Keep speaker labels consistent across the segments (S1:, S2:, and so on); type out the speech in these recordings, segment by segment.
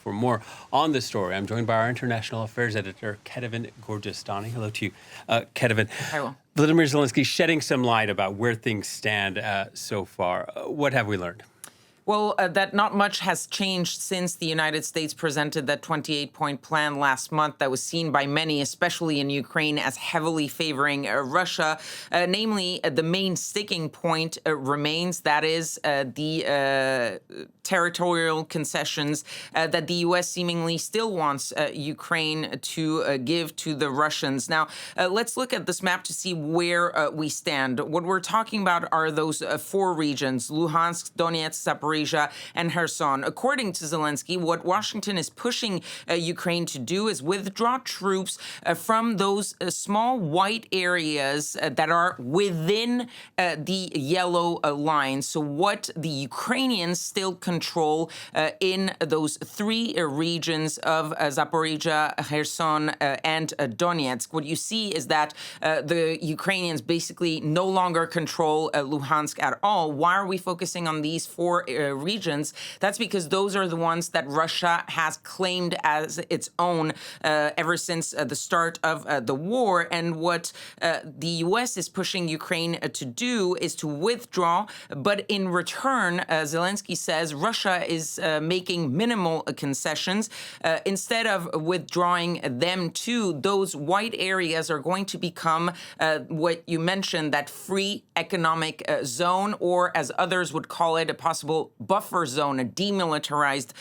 S1: For more on this story, I'm joined by our international affairs editor, Kethevane Gorjestani. Hello to you, Kethevane.
S2: Hi, Will.
S1: Vladimir Zelensky shedding some light about where things stand so far. What have we learned?
S2: Well, that not much has changed since the United States presented that 28-point plan last month that was seen by many, especially in Ukraine, as heavily favoring Russia. Namely, the main sticking point remains, that is the territorial concessions that the U.S. seemingly still wants Ukraine to give to the Russians. Now, let's look at this map to see where we stand. What we're talking about are those four regions: Luhansk, Donetsk, Zaporizhia, and Kherson. According to Zelensky, what Washington is pushing Ukraine to do is withdraw troops from those small white areas that are within the yellow line. So what the Ukrainians still control in those three regions of Zaporizhia, Kherson, and Donetsk. What you see is that the Ukrainians basically no longer control Luhansk at all. Why are we focusing on these four regions? That's because those are the ones that Russia has claimed as its own ever since the start of the war. And what the U.S. is pushing Ukraine to do is to withdraw. But in return, Zelensky says Russia is making minimal concessions. Instead of withdrawing them too, those white areas are going to become what you mentioned, that free economic zone, or as others would call it, a possible buffer zone, a demilitarized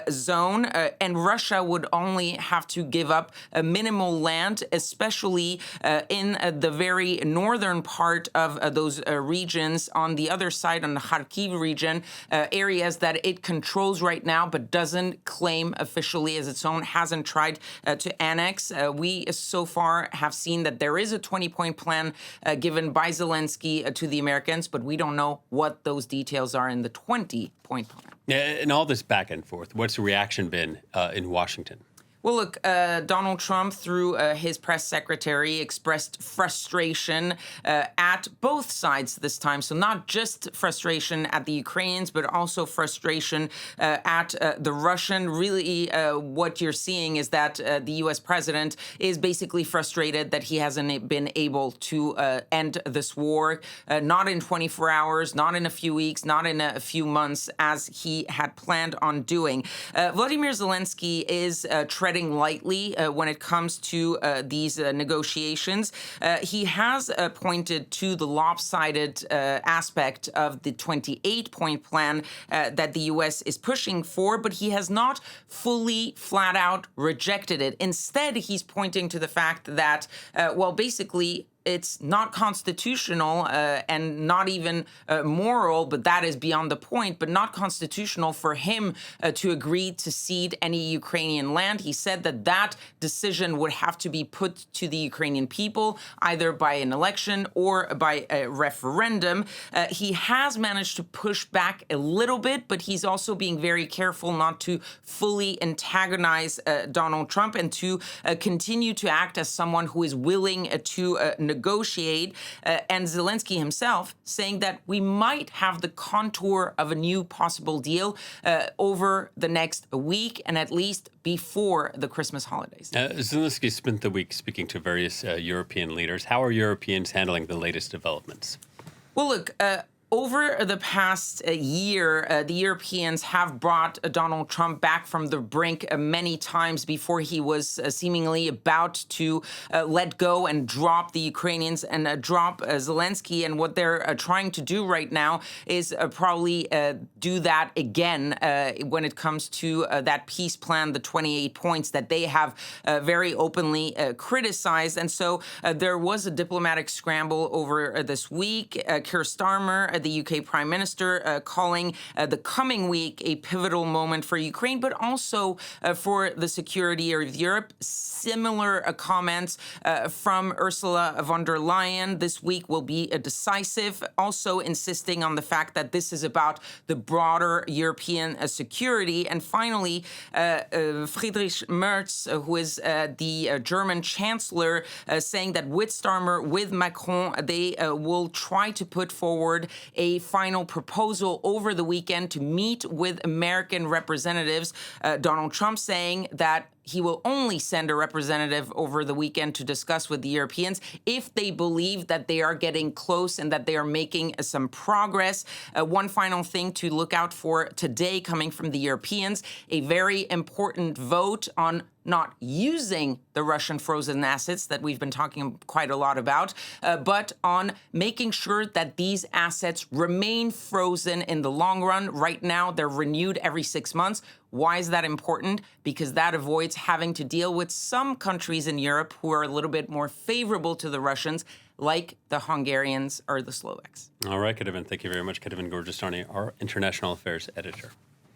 S2: zone. And Russia would only have to give up a minimal land, especially in the very northern part of those regions on the other side, on the Kharkiv region, areas that it controls right now but doesn't claim officially as its own, hasn't tried to annex. We so far have seen that there is a 20-point plan given by Zelensky to the Americans, but we don't know what those details are in the 20-point plan.
S1: And all this back and forth, what's the reaction been in Washington?
S2: Well, look, Donald Trump, through his press secretary, expressed frustration at both sides this time. So not just frustration at the Ukrainians, but also frustration at the Russian. Really, what you're seeing is that the U.S. president is basically frustrated that he hasn't been able to end this war, not in 24 hours, not in a few weeks, not in a few months, as he had planned on doing. Vladimir Zelensky is treading lightly when it comes to these negotiations. He has pointed to the lopsided aspect of the 28-point plan that the U.S. is pushing for, but he has not fully, flat out rejected it. Instead, he's pointing to the fact that, well, basically, it's not constitutional and not even moral, but that is beyond the point, but not constitutional for him to agree to cede any Ukrainian land. He said that that decision would have to be put to the Ukrainian people, either by an election or by a referendum. He has managed to push back a little bit, but he's also being very careful not to fully antagonize Donald Trump and to continue to act as someone who is willing to negotiate, and Zelensky himself saying that we might have the contour of a new possible deal over the next week and at least before the Christmas holidays.
S1: Zelensky spent the week speaking to various European leaders. How are Europeans handling the latest developments?
S2: Well, look, over the past year, the Europeans have brought Donald Trump back from the brink many times before he was seemingly about to let go and drop the Ukrainians and drop Zelensky. And what they're trying to do right now is probably do that again when it comes to that peace plan, the 28 points that they have very openly criticized. And so there was a diplomatic scramble over this week. Keir Starmer, the UK Prime Minister, calling the coming week a pivotal moment for Ukraine, but also for the security of Europe. Similar comments from Ursula von der Leyen this week will be decisive, also insisting on the fact that this is about the broader European security. And finally, Friedrich Merz, who is the German Chancellor, saying that with Starmer, with Macron, they will try to put forward a final proposal over the weekend to meet with American representatives. Donald Trump saying that he will only send a representative over the weekend to discuss with the Europeans if they believe that they are getting close and that they are making some progress. One final thing to look out for today coming from the Europeans, a very important vote on not using the Russian frozen assets that we've been talking quite a lot about, but on making sure that these assets remain frozen in the long run. Right now, they're renewed every 6 months. Why is that important? Because that avoids having to deal with some countries in Europe who are a little bit more favorable to the Russians, like the Hungarians or the Slovaks.
S1: All right, Kethevane, thank you very much. Kethevane Gorjestani, our international affairs editor.